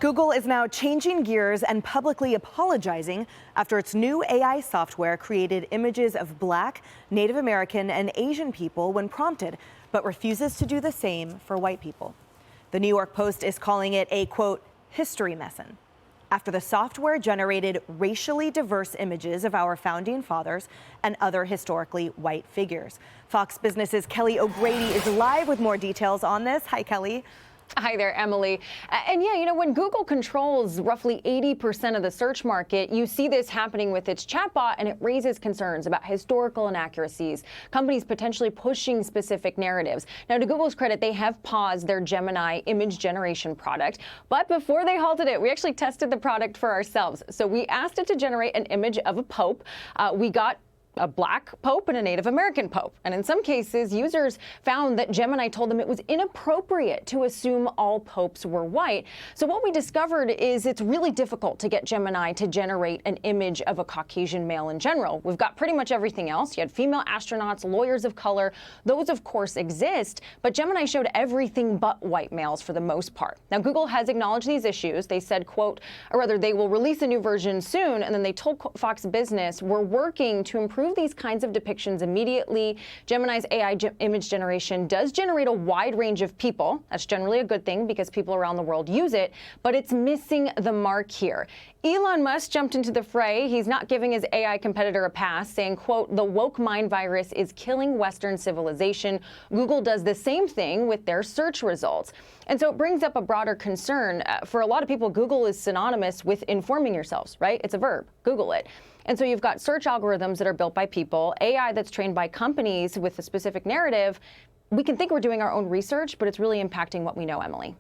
Google is now changing gears and publicly apologizing after its new AI software created images of Black, Native American, and Asian people when prompted, but refuses to do the same for white people. The New York Post is calling it a, quote, history lesson, after the software generated racially diverse images of our founding fathers and other historically white figures. Fox Business's Kelly O'Grady is live with more details on this. Hi, Kelly. Hi there, Emily. And yeah, you know, when Google controls roughly 80% of the search market, you see this happening with its chatbot, and it raises concerns about historical inaccuracies, companies potentially pushing specific narratives. Now, to Google's credit, they have paused their Gemini image generation product, but before they halted it, we actually tested the product for ourselves. So we asked it to generate an image of a pope. We got a Black pope and a Native American pope. And in some cases, users found that Gemini told them it was inappropriate to assume all popes were white. So what we discovered is it's really difficult to get Gemini to generate an image of a Caucasian male in general. We've got pretty much everything else. You had female astronauts, lawyers of color. Those, of course, exist. But Gemini showed everything but white males for the most part. Now, Google has acknowledged these issues. They said, quote, or rather, they will release a new version soon. And then they told Fox Business, we're working to improve these kinds of depictions immediately. Gemini's AI image generation does generate a wide range of people. That's generally a good thing because people around the world use it, but it's missing the mark here. Elon Musk jumped into the fray. He's not giving his AI competitor a pass, saying, quote, the woke mind virus is killing Western civilization. Google does the same thing with their search results. And so it brings up a broader concern. For a lot of people, Google is synonymous with informing yourselves, right? It's a verb. Google it. And so you've got search algorithms that are built by people, AI that's trained by companies with a specific narrative. We can think we're doing our own research, but it's really impacting what we know, Emily.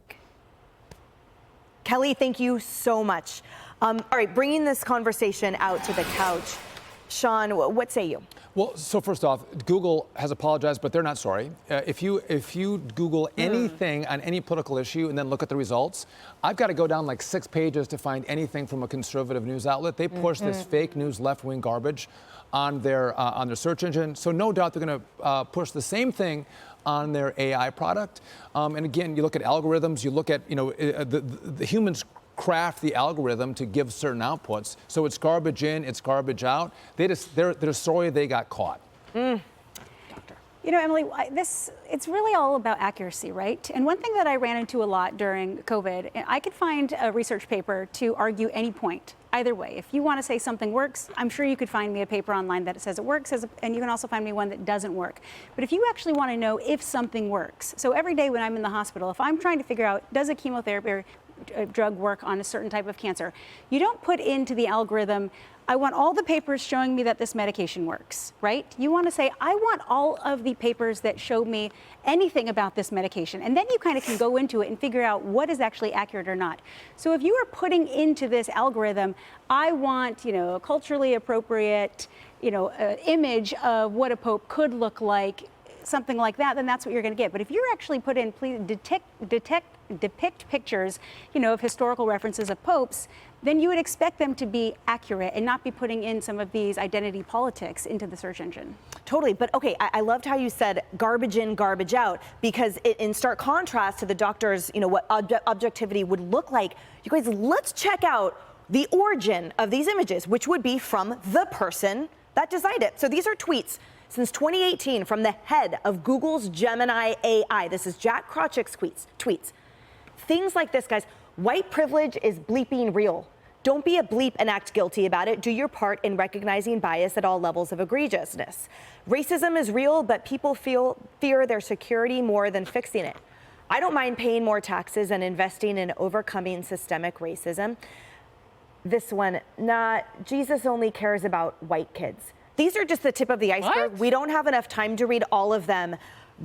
Kelly, thank you so much. All right, bringing this conversation out to the couch. Sean, what say you? Well, so first off, Google has apologized, but they're not sorry. If you Google anything on any political issue and then look at the results, I've got to go down like 6 pages to find anything from a conservative news outlet. They push this fake news, left-wing garbage on their search engine. So no doubt they're going to push the same thing on their AI product. And again, you look at algorithms, you look at the humans craft the algorithm to give certain outputs. So it's garbage in, it's garbage out. They're sorry they got caught. You know, Emily, it's really all about accuracy, right? And one thing that I ran into a lot during COVID, I could find a research paper to argue any point, either way. If you want to say something works, I'm sure you could find me a paper online that says it works, and you can also find me one that doesn't work. But if you actually want to know if something works, so every day when I'm in the hospital, if I'm trying to figure out, does a chemotherapy or a drug work on a certain type of cancer, you don't put into the algorithm, I want all the papers showing me that this medication works, right? You want to say, I want all of the papers that show me anything about this medication. And then you kind of can go into it and figure out what is actually accurate or not. So if you are putting into this algorithm, I want, a culturally appropriate, image of what a pope could look like, something like that, then that's what you're going to get. But if you're actually put in, please depict pictures, of historical references of popes, then you would expect them to be accurate and not be putting in some of these identity politics into the search engine. Totally. But okay, I loved how you said garbage in, garbage out, because in stark contrast to the doctor's, what objectivity would look like. You guys, let's check out the origin of these images, which would be from the person that designed it. So these are tweets since 2018 from the head of Google's Gemini AI. This is Jack Krawczyk's tweets. Things like this, guys. White privilege is bleeping real. Don't be a bleep and act guilty about it. Do your part in recognizing bias at all levels of egregiousness. Racism is real, but people fear their security more than fixing it. I don't mind paying more taxes and investing in overcoming systemic racism. This one, Jesus only cares about white kids. These are just the tip of the iceberg. What? We don't have enough time to read all of them.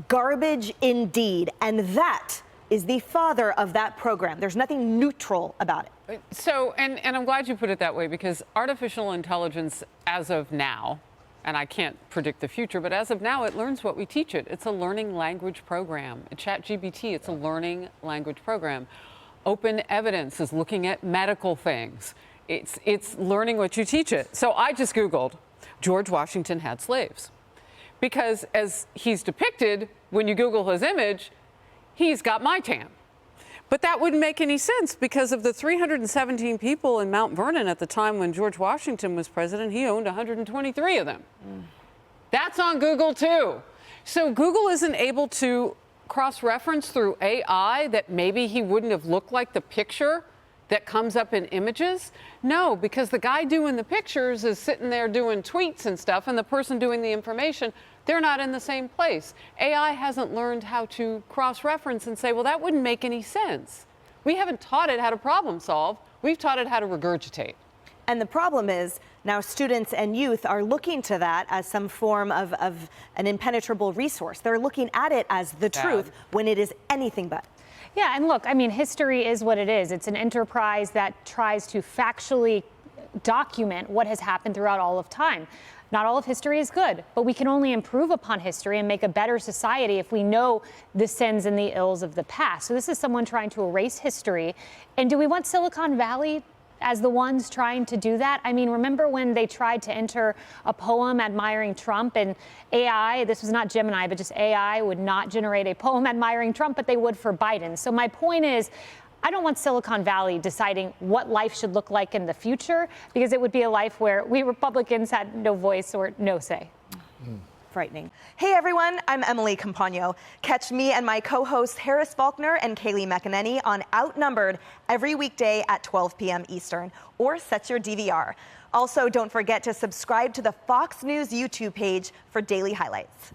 Garbage indeed. And that is the father of that program. There's nothing neutral about it. So, and I'm glad you put it that way, because artificial intelligence, as of now, and I can't predict the future, but as of now, it learns what we teach it. It's a learning language program. ChatGPT, it's a learning language program. Open Evidence is looking at medical things. It's learning what you teach it. So I just Googled, George Washington had slaves. Because as he's depicted, when you Google his image, he's got my tan. But that wouldn't make any sense because of the 317 people in Mount Vernon at the time when George Washington was president, he owned 123 of them. That's on Google too. So Google isn't able to cross-reference through AI that maybe he wouldn't have looked like the picture that comes up in images? No, because the guy doing the pictures is sitting there doing tweets and stuff, and the person doing the information, they're not in the same place. AI hasn't learned how to cross-reference and say, well, that wouldn't make any sense. We haven't taught it how to problem solve. We've taught it how to regurgitate. And the problem is now students and youth are looking to that as some form of an impenetrable resource. They're looking at it as the truth when it is anything but. Yeah, and look, I mean, history is what it is. It's an enterprise that tries to factually document what has happened throughout all of time. Not all of history is good, but we can only improve upon history and make a better society if we know the sins and the ills of the past. So this is someone trying to erase history. And do we want Silicon Valley as the ones trying to do that? I mean, remember when they tried to enter a poem admiring Trump, and AI, this was not Gemini, but just AI would not generate a poem admiring Trump, but they would for Biden. So my point is, I don't want Silicon Valley deciding what life should look like in the future, because it would be a life where we Republicans had no voice or no say. Frightening. Hey everyone, I'm Emily Campagno. Catch me and my co-hosts Harris Faulkner and Kaylee McEnany on Outnumbered every weekday at 12 p.m. Eastern, or set your DVR. Also, don't forget to subscribe to the Fox News YouTube page for daily highlights.